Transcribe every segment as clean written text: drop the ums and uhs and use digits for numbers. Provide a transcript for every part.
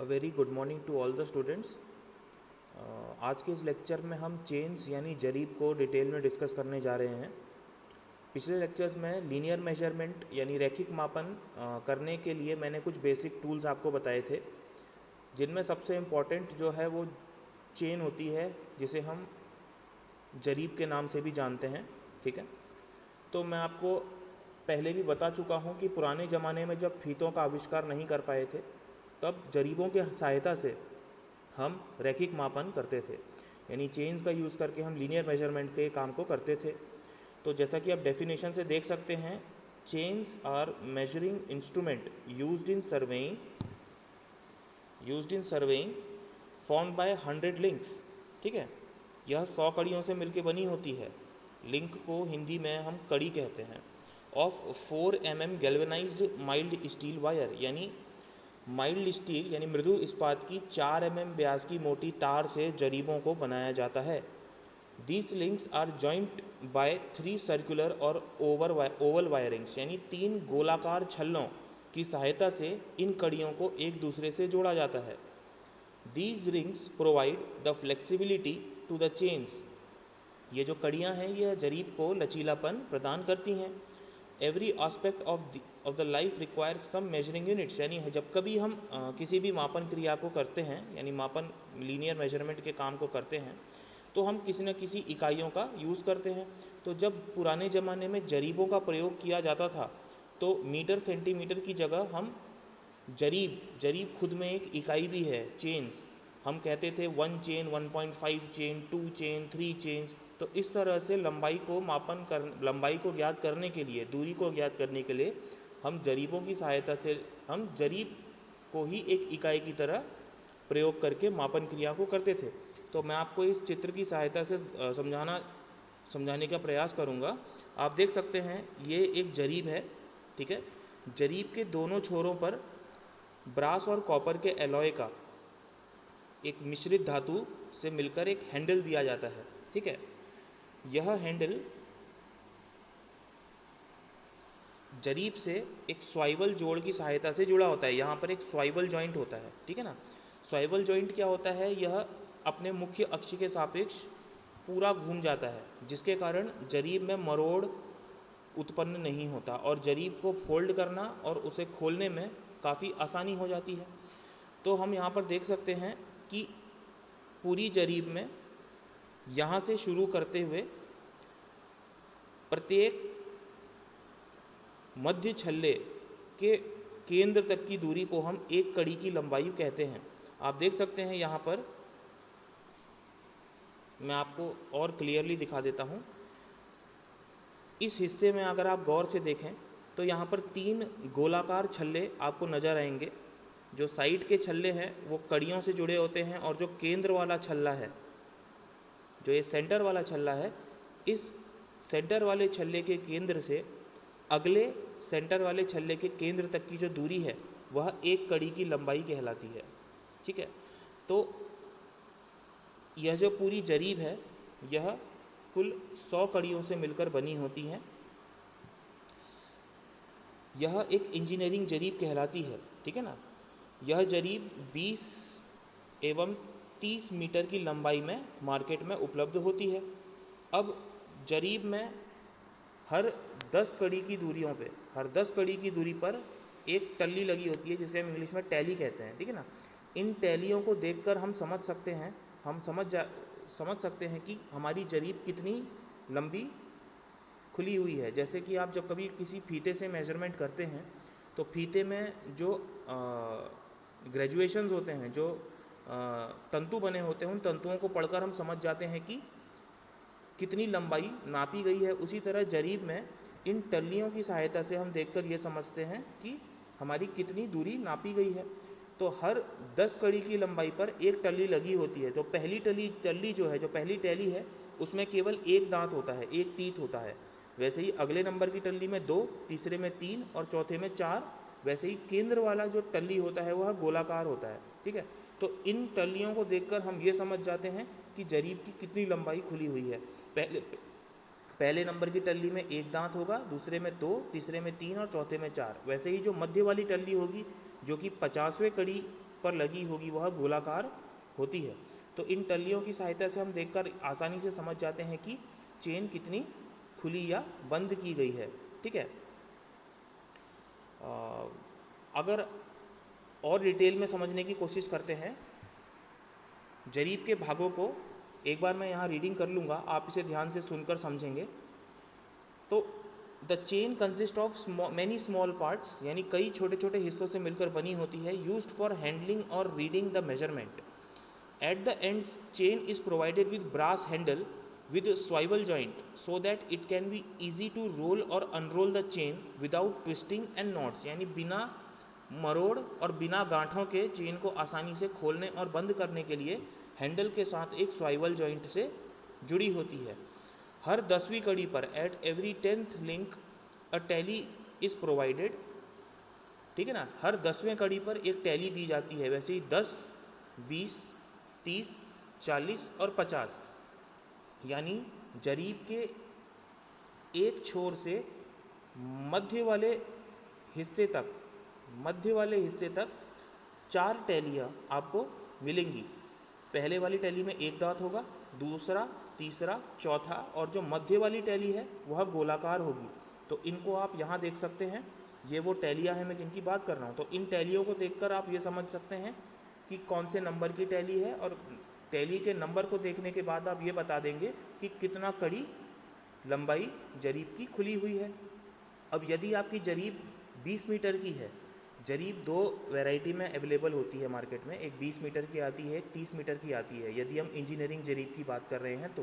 A very good morning to all the students. आज के इस लेक्चर में हम चेन्स यानी जरीब को डिटेल में डिस्कस करने जा रहे हैं। पिछले लेक्चर्स में लीनियर मेजरमेंट यानी रैखिक मापन करने के लिए मैंने कुछ बेसिक टूल्स आपको बताए थे, जिनमें सबसे इम्पॉर्टेंट जो है वो चेन होती है, जिसे हम जरीब के नाम से भी जानते हैं। ठीक है, तो मैं आपको पहले भी बता चुका हूँ कि पुराने ज़माने में जब फीतों का आविष्कार नहीं कर पाए थे, तब जरीबों की सहायता से हम रैखिक मापन करते थे, यानी चेन्स का यूज़ करके हम लीनियर मेजरमेंट के काम को करते थे। तो जैसा कि आप डेफिनेशन से देख सकते हैं, chains are measuring instrument used in surveying formed by 100 links. ठीक है, यह 100 कड़ियों से मिलकर बनी होती है। लिंक को हिंदी में हम कड़ी कहते हैं। Of 4 mm galvanised mild steel wire, यानी माइल्ड स्टील यानी मृदु इस्पात की 4 mm व्यास की मोटी तार से जरीबों को बनाया जाता है। These links are joint by 3 circular और ओवल वायरिंग्स, यानी 3 गोलाकार छल्लों की सहायता से इन कड़ियों को एक दूसरे से जोड़ा जाता है। These rings provide the flexibility to the chains. ये जो कड़ियाँ हैं यह जरीब को लचीलापन प्रदान करती हैं। Every aspect of the life require some measuring units, यानी जब कभी हम किसी भी मापन क्रिया को करते हैं, यानी मापन लीनियर मेजरमेंट के काम को करते हैं, तो हम किसी न किसी इकाइयों का यूज़ करते हैं। तो जब पुराने ज़माने में जरीबों का प्रयोग किया जाता था, तो मीटर सेंटीमीटर की जगह हम जरीब खुद में एक इकाई भी है, चेन्स। हम कहते थे 1 चेन, 1.5 चेन, 2 चेन, 3 चेन्स। तो इस तरह से लंबाई को ज्ञात करने के लिए, दूरी को ज्ञात करने के लिए हम जरीबों की सहायता से हम जरीब को ही एक इकाई की तरह प्रयोग करके मापन क्रिया को करते थे। तो मैं आपको इस चित्र की सहायता से समझाने का प्रयास करूँगा। आप देख सकते हैं ये एक जरीब है। ठीक है, जरीब के दोनों छोरों पर ब्रास और कॉपर के एलॉय का एक मिश्रित धातु से मिलकर एक हैंडल दिया जाता है। ठीक है, यह हैंडल जरीब से एक स्वाइवल जोड़ की सहायता से जुड़ा होता है। यहाँ पर एक स्वाइवल जॉइंट होता है। ठीक है ना, स्वाइवल जॉइंट क्या होता है? यह अपने मुख्य अक्ष के सापेक्ष पूरा घूम जाता है, जिसके कारण जरीब में मरोड़ उत्पन्न नहीं होता और जरीब को फोल्ड करना और उसे खोलने में काफ़ी आसानी हो जाती है। तो हम यहाँ पर देख सकते हैं कि पूरी जरीब में यहाँ से शुरू करते हुए प्रत्येक मध्य छल्ले के केंद्र तक की दूरी को हम एक कड़ी की लंबाई कहते हैं। आप देख सकते हैं यहाँ पर, मैं आपको और क्लियरली दिखा देता हूँ। इस हिस्से में अगर आप गौर से देखें तो यहाँ पर 3 गोलाकार छल्ले आपको नजर आएंगे। जो साइड के छल्ले हैं वो कड़ियों से जुड़े होते हैं, और जो केंद्र वाला छल्ला है, जो ये सेंटर वाला छल्ला है, इस सेंटर वाले छल्ले के केंद्र से अगले सेंटर वाले छल्ले के केंद्र तक की जो दूरी है वह एक कड़ी की लंबाई कहलाती है। ठीक है, तो यह जो पूरी जरीब है यह कुल 100 कड़ियों से मिलकर बनी होती है। यह एक इंजीनियरिंग जरीब कहलाती है। ठीक है ना, यह जरीब 20 एवं 30 मीटर की लंबाई में मार्केट में उपलब्ध होती है। अब जरीब में हर 10 कड़ी की दूरी पर एक टल्ली लगी होती है, जिसे हम इंग्लिश में टैली कहते हैं। ठीक है ना, इन टैलियों को देखकर हम समझ सकते हैं कि हमारी जरीब कितनी लंबी खुली हुई है। जैसे कि आप जब कभी किसी फीते से मेजरमेंट करते हैं, तो फीते में जो ग्रेजुएशंस होते हैं, जो तंतु बने होते हैं, उन तंतुओं को पढ़कर हम समझ जाते हैं कि कितनी लंबाई नापी गई है। उसी तरह जरीब में इन टल्लियों की सहायता से हम देखकर ये समझते हैं कि हमारी कितनी दूरी नापी गई है। तो हर 10 कड़ी की लंबाई पर एक टल्ली लगी होती है। तो पहली टल्ली जो है, जो पहली टैली है, उसमें केवल एक दांत होता है, एक तीत होता है। वैसे ही अगले नंबर की टल्ली में 2, तीसरे में 3 और चौथे में 4। वैसे ही केंद्र वाला जो टल्ली होता है वह गोलाकार होता है। ठीक है, तो इन टल्लियों को देखकर हम ये समझ जाते हैं कि जरीब की कितनी लंबाई खुली हुई है। पहले नंबर की टल्ली में एक दांत होगा, दूसरे में 2, तीसरे में 3 और चौथे में 4। वैसे ही जो मध्य वाली टल्ली होगी, जो कि 50वें कड़ी पर लगी होगी वह गोलाकार होती है। तो इन टल्लियों की सहायता से हम देखकर आसानी से समझ जाते हैं कि चेन कितनी खुली या बंद की गई है। ठीक है, अगर और डिटेल में समझने की कोशिश करते हैं जरीब के भागों को, एक बार मैं यहाँ रीडिंग कर लूँगा, आप इसे ध्यान से सुनकर समझेंगे। तो the chain consist of many small parts, यानी कई छोटे छोटे हिस्सों से मिलकर बनी होती है, यूज्ड फॉर हैंडलिंग और reading the measurement. At the ends chain is provided with brass handle with swivel joint so that it can be easy to roll or unroll the chain without twisting and knots, यानी बिना मरोड़ और बिना गांठों के chain को आसानी से खोलने और बंद करने के लिए हैंडल के साथ एक स्वाइवल जॉइंट से जुड़ी होती है। हर 10वीं कड़ी पर at every 10th link a tally is provided. ठीक है ना, हर 10वें कड़ी पर एक टैली दी जाती है। वैसे ही 10, 20, 30, 40 और 50, यानी जरीब के एक छोर से मध्य वाले हिस्से तक 4 टैलियाँ आपको मिलेंगी। पहले वाली टैली में एक दांत होगा, दूसरा, तीसरा, चौथा, और जो मध्य वाली टैली है वह गोलाकार होगी। तो इनको आप यहाँ देख सकते हैं, ये वो टैलियाँ हैं मैं जिनकी बात कर रहा हूँ। तो इन टैलियों को देखकर आप ये समझ सकते हैं कि कौन से नंबर की टैली है, और टैली के नंबर को देखने के बाद आप ये बता देंगे कि कितना कड़ी लंबाई जरीब की खुली हुई है। अब यदि आपकी जरीब 20 मीटर की है, जरीब 2 वैरायटी में अवेलेबल होती है मार्केट में, एक 20 मीटर की आती है, एक 30 मीटर की आती है। यदि हम इंजीनियरिंग जरीब की बात कर रहे हैं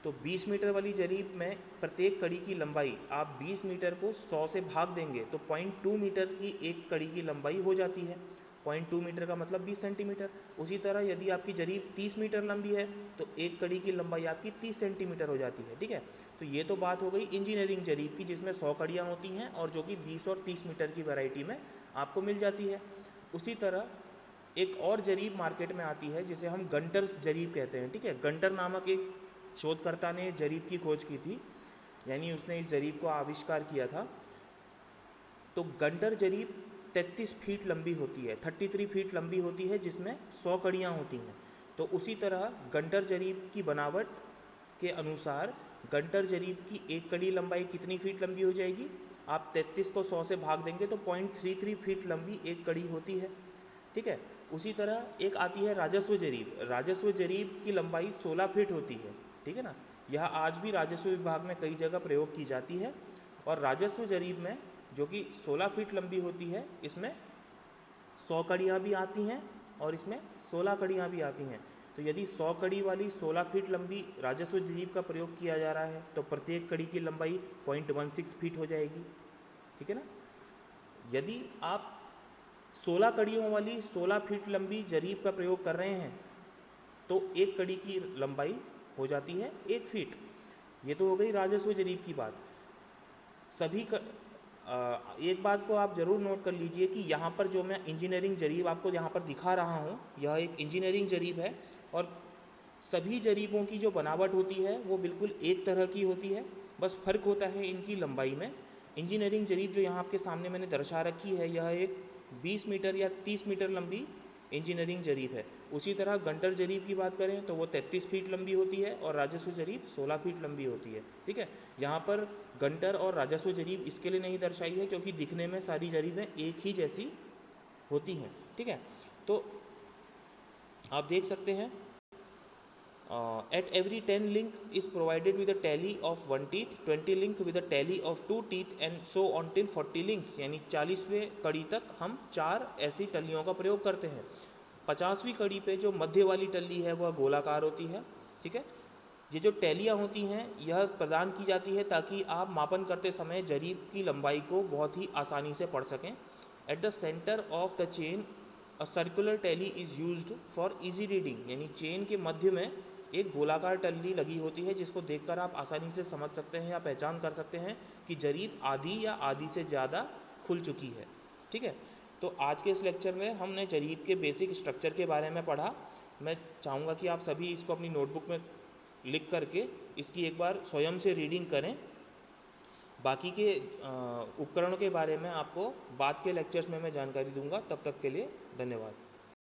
तो 20 मीटर वाली जरीब में प्रत्येक कड़ी की लंबाई आप 20 मीटर को 100 से भाग देंगे तो 0.2 मीटर की एक कड़ी की लंबाई हो जाती है। 0.2 मीटर का मतलब 20 सेंटीमीटर। उसी तरह यदि आपकी जरीब 30 मीटर लंबी है तो एक कड़ी की लंबाई आपकी 30 सेंटीमीटर हो जाती है। ठीक है, तो ये तो बात हो गई इंजीनियरिंग जरीब की, जिसमें 100 कड़ियाँ होती हैं और जो कि 20 और 30 मीटर की वैरायटी में आपको मिल जाती है। उसी तरह एक और जरीब मार्केट में आती है जिसे हम गंटर्स जरीब कहते हैं। ठीक है, गंटर नामक एक शोधकर्ता ने जरीब की खोज की थी, यानी उसने इस जरीब को आविष्कार किया था। तो गंटर जरीब 33 फीट लंबी होती है, 33 फीट लंबी होती है, जिसमें 100 कड़ियाँ होती हैं। तो उसी तरह गंटर जरीब की बनावट के अनुसार गंटर जरीब की एक कड़ी लंबाई कितनी फीट लंबी हो जाएगी, आप 33 को 100 से भाग देंगे तो 0.33 फीट लंबी एक कड़ी होती है। ठीक है, उसी तरह एक आती है राजस्व जरीब। राजस्व जरीब की लंबाई 16 फीट होती है। ठीक है ना, यह आज भी राजस्व विभाग में कई जगह प्रयोग की जाती है। और राजस्व जरीब में जो कि 16 फीट लंबी होती है, इसमें 100 कड़ियाँ भी आती हैं और इसमें 16 कड़ियाँ भी आती हैं। तो यदि 100 कड़ी वाली 16 फीट लंबी राजस्व जरीब का प्रयोग किया जा रहा है तो प्रत्येक कड़ी की लंबाई 0.16 फीट हो जाएगी। ठीक है ना, यदि आप 16 कड़ियों वाली 16 फीट लंबी जरीब का प्रयोग कर रहे हैं तो एक कड़ी की लंबाई हो जाती है 1 फीट। ये तो हो गई राजस्व जरीब की बात। एक बात को आप ज़रूर नोट कर लीजिए कि यहाँ पर जो मैं इंजीनियरिंग जरीब आपको यहाँ पर दिखा रहा हूँ, यह एक इंजीनियरिंग जरीब है और सभी जरीबों की जो बनावट होती है वो बिल्कुल एक तरह की होती है, बस फ़र्क होता है इनकी लंबाई में। इंजीनियरिंग जरीब जो यहाँ आपके सामने मैंने दर्शा रखी है, यह एक 20 मीटर या 30 मीटर लंबी इंजीनियरिंग जरीब है। उसी तरह गंटर जरीब की बात करें तो वो 33 फीट लंबी होती है और राजस्व जरीब 16 फीट लंबी होती है। ठीक है, यहाँ पर गंटर और राजस्व जरीब इसके लिए नहीं दर्शाई है क्योंकि दिखने में सारी जरीबें एक ही जैसी होती हैं। ठीक है, तो आप देख सकते हैं at every 10 link is provided with a tally of 1 teeth, 20 link with a tally of 2 teeth and so on till 40 links, यानी 40वें कड़ी तक हम 4 ऐसी टल्लियों का प्रयोग करते हैं। 50वीं कड़ी पे जो मध्य वाली टल्ली है वह गोलाकार होती है। ठीक है, ये जो टैलियाँ होती हैं यह प्रदान की जाती है ताकि आप मापन करते समय जरीब की लंबाई को बहुत ही आसानी से पढ़ सकें। At the centre of the chain a circular tally is used for easy reading, यानी चेन के मध्य में एक गोलाकार टल्ली लगी होती है जिसको देखकर आप आसानी से समझ सकते हैं या पहचान कर सकते हैं कि जरीब आधी या आधी से ज़्यादा खुल चुकी है। ठीक है, तो आज के इस लेक्चर में हमने जरीब के बेसिक स्ट्रक्चर के बारे में पढ़ा। मैं चाहूँगा कि आप सभी इसको अपनी नोटबुक में लिख करके इसकी एक बार स्वयं से रीडिंग करें। बाकी के उपकरणों के बारे में आपको बाद के लेक्चर्स में मैं जानकारी दूंगा। तब तक के लिए धन्यवाद।